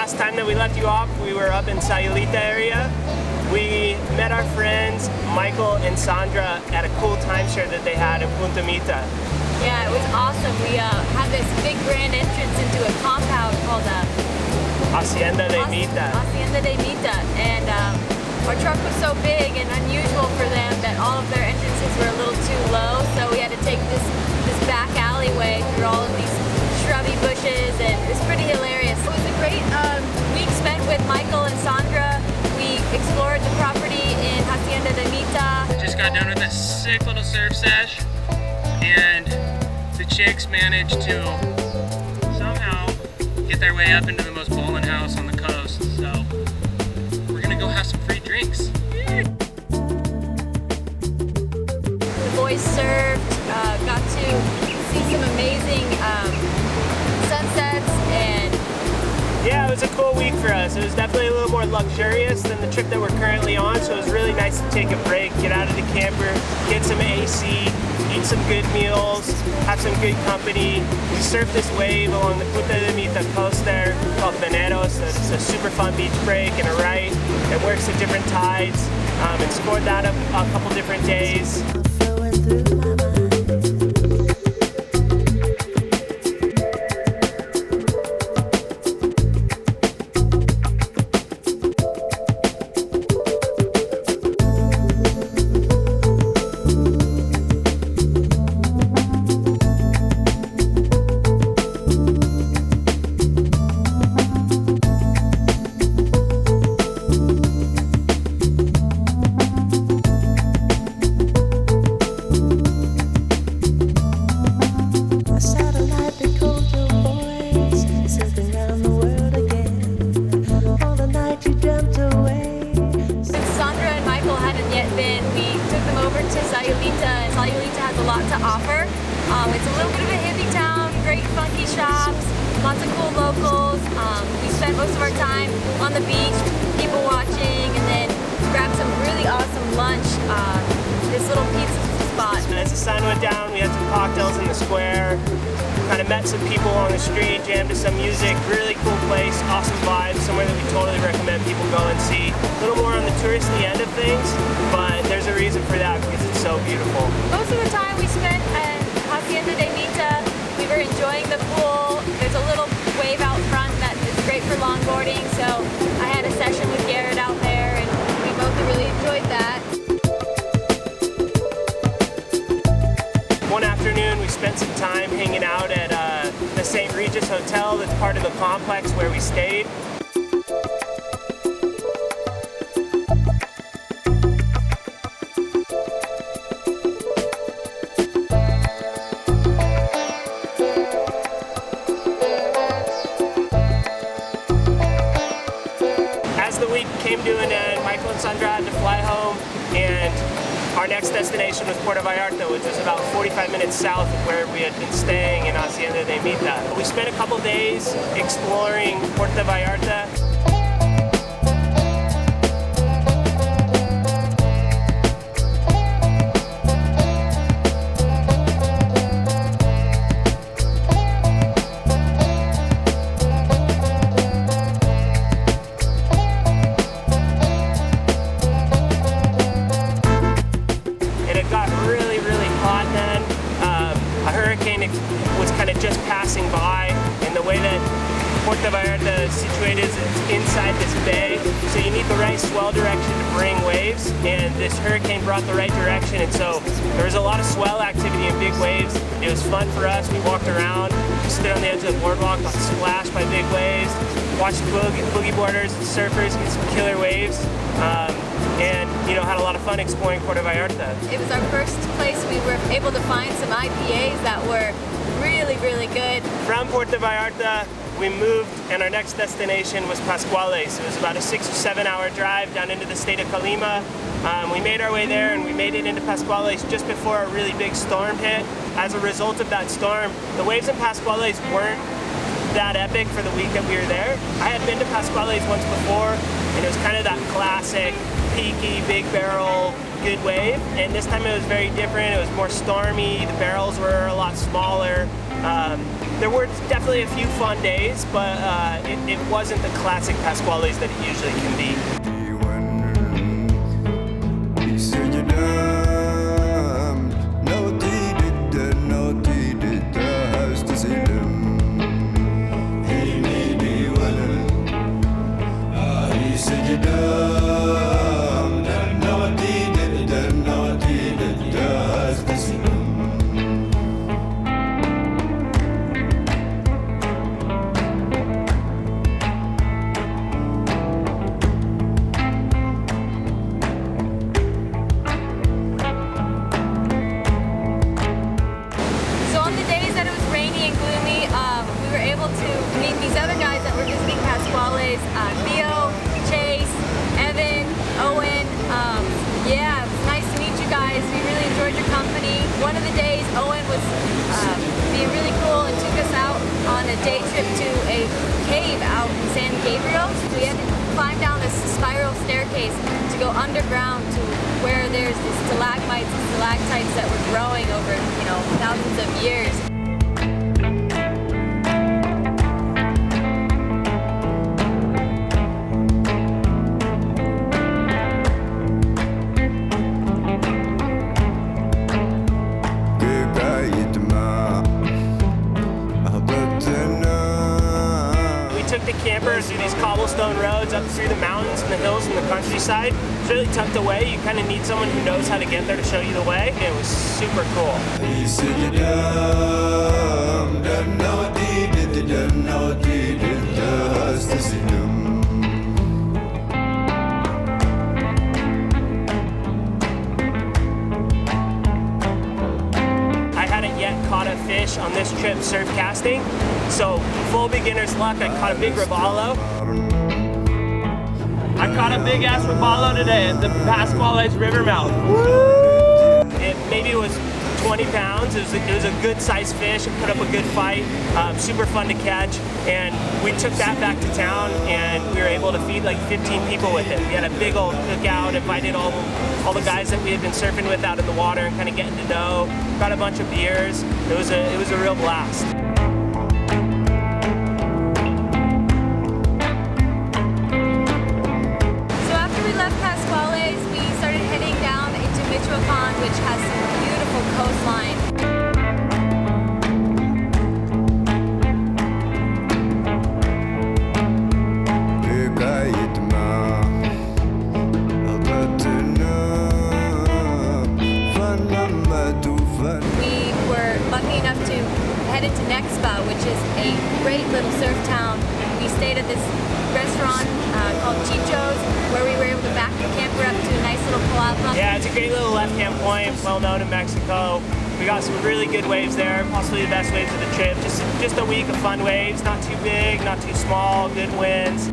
last time that we left you off, we were up in Sayulita area. We met our friends Michael and Sandra at a cool timeshare that they had in Punta Mita. Yeah, it was awesome. We had this big grand entrance into a compound called Hacienda de Mita. Hacienda de Mita. And our truck was so big and unusual for them that all of their entrances were a little too low, so we had to take this back alleyway through all of these shrubby bushes, and it was pretty hilarious. It was a great week spent with Michael and Sandra. We explored the property in Hacienda de Mita. Just got done with a sick little surf sesh, and the chicks managed to somehow get their way up into the most bowling house on the coast. So we're gonna go have some free drinks. The boys surfed, got to see some amazing sunsets, and yeah, it was a cool week for us. It was definitely a little more luxurious than the trip that we're currently on, so it was really nice to take a break, get out of the camper, get some AC, eat some good meals, have some good company. We surfed this wave along the Punta de Mita coast there called Veneros. It's a super fun beach break and a right that works at different tides, and scored that up a couple different days. Sayulita, and Sayulita has a lot to offer. It's a little bit of a hippie town, great funky shops, lots of cool locals. We spent most of our time on the beach, people watching, and then grabbed some really awesome lunch, this little pizza spot. As the sun went down, we had some cocktails in the square, kind of met some people on the street, jammed to some music, really cool place, awesome vibes, somewhere that we totally recommend people go and see. A little more on the touristy end of things, but there's a reason for that because it's so beautiful. Most of the time we spent at Hacienda de Mita, we were enjoying the pool. There's a little wave out front that is great for longboarding, so I had a session with Garrett out there, and we both really enjoyed that. One afternoon we spent some time hanging out at the St. Regis Hotel that's part of the complex where we stayed. As the week came to an end, Michael and Sandra had to fly home, and our next destination was Puerto Vallarta, which is about 45 minutes south of where we had been staying in Hacienda de Mita. We spent a couple days exploring Puerto Vallarta. Was kind of just passing by, and the way that Puerto Vallarta is situated is it's inside this bay, so you need the right swell direction to bring waves, and this hurricane brought the right direction, and so there was a lot of swell activity and big waves. It was fun for us. We walked around, stood on the edge of the boardwalk, got splashed by big waves, watched boogie boarders and surfers get some killer waves, and had a lot of fun exploring Puerto Vallarta. It was our first place we were able to find some IPAs that were really, really good. From Puerto Vallarta, we moved, and our next destination was Pascuales. It was about a 6 or 7 hour drive down into the state of Colima. We made our way there, and we made it into Pascuales just before a really big storm hit. As a result of that storm, the waves in Pascuales weren't that epic for the week that we were there. I had been to Pascuales once before, and it was kind of that classic peaky, big barrel, good wave. And this time it was very different. It was more stormy. The barrels were a lot smaller. There were definitely a few fun days, but it wasn't the classic Pasquales that it usually can be. One of the days, Owen was being really cool and took us out on a day trip to a cave out in San Gabriel. We had to climb down this spiral staircase to go underground to where there's these stalagmites and stalactites that were growing over, you know, thousands of years. Campers through these cobblestone roads up through the mountains and the hills and the countryside. It's really tucked away. You kind of need someone who knows how to get there to show you the way. It was super cool. Caught a fish on this trip surf casting, so full beginner's luck. I caught a big robalo. I caught a big ass robalo today at the Pasquales river mouth. Maybe it was 20 pounds. It was a good sized fish. It put up a good fight. Super fun to catch, and we took that back to town and we were able to feed like 15 people with it. We had a big old cookout, invited all the guys that we had been surfing with out in the water and kind of getting to know. Got a bunch of beers. It was a real blast. So after we left Pasquales, we started heading down into Michoacan, which has some beautiful coastline. To Nexpa, which is a great little surf town. We stayed at this restaurant called Chicho's, where we were able to back the camper up to a nice little pueblo. Yeah, it's a great little left hand point, well known in Mexico. We got some really good waves there, possibly the best waves of the trip. Just a week of fun waves, not too big, not too small, good winds.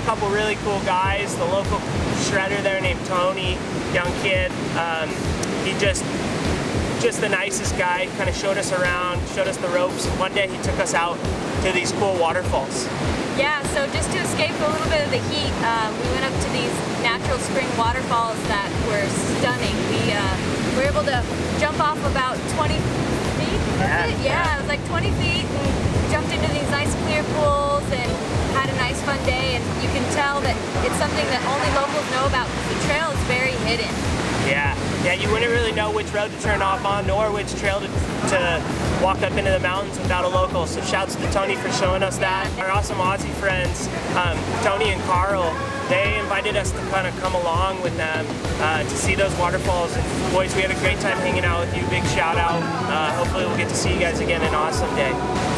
Couple really cool guys. The local shredder there named Tony, young kid. He just the nicest guy. Kind of showed us around, showed us the ropes. And one day he took us out to these cool waterfalls. Yeah, so just to escape a little bit of the heat, we went up to these natural spring waterfalls that were stunning. We were able to jump off about 20 feet. Yeah, it was like 20 feet, and jumped into these nice clear pools and had a nice fun day. And you can tell that it's something that only locals know about because the trail is very hidden. Yeah, you wouldn't really know which road to turn off on nor which trail to walk up into the mountains without a local. So shouts to Tony for showing us that. Our awesome Aussie friends, Tony and Carl, they invited us to kind of come along with them to see those waterfalls. And boys, we had a great time hanging out with you. Big shout out. Hopefully we'll get to see you guys again. An awesome day.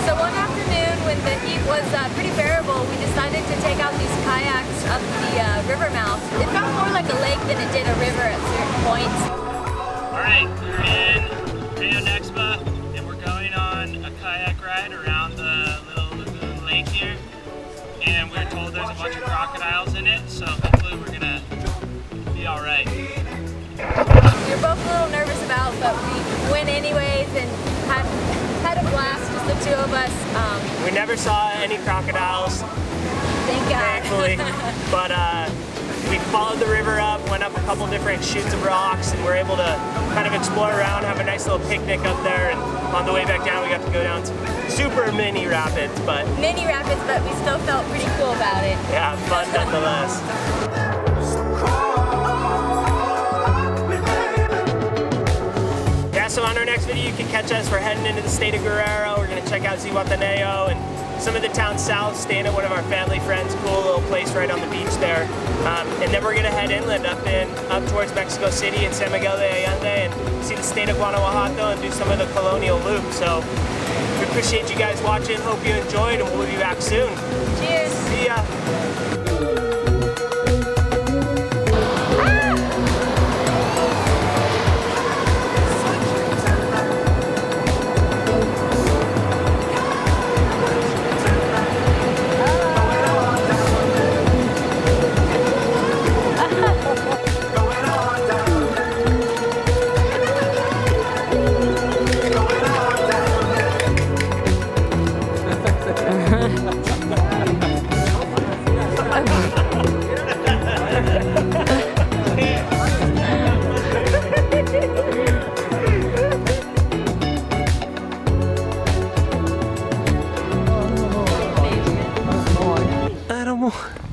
So one afternoon when the heat was pretty bearable, we decided to take out these kayaks up the river mouth. It felt more like a lake than it did a river at certain points. Alright, we're in Rio Nexpa and we're going on a kayak ride around the little lagoon lake here. And we're told there's a bunch of crocodiles in it, so hopefully we're gonna be alright. We were both a little nervous about, but we went anyways and had a blast, just the two of us. We never saw any crocodiles, Thank God. thankfully, but we followed the river up, went up a couple different chutes of rocks, and we're able to kind of explore around, have a nice little picnic up there, and on the way back down we got to go down some super mini rapids, but Mini rapids, but we still felt pretty cool about it. yeah, fun nonetheless. Yeah, so on our next video you can catch us. We're heading into the state of Guerrero. We're going to check out Zihuatanejo and some of the towns south, staying at one of our family friends, cool little place right on the beach there. And then we're going to head inland up towards Mexico City and San Miguel de Allende and see the state of Guanajuato and do some of the colonial loop. So we appreciate you guys watching. Hope you enjoyed, and we'll be back soon. Cheers. See ya.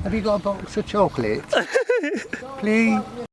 Have you got a box of chocolates? Please?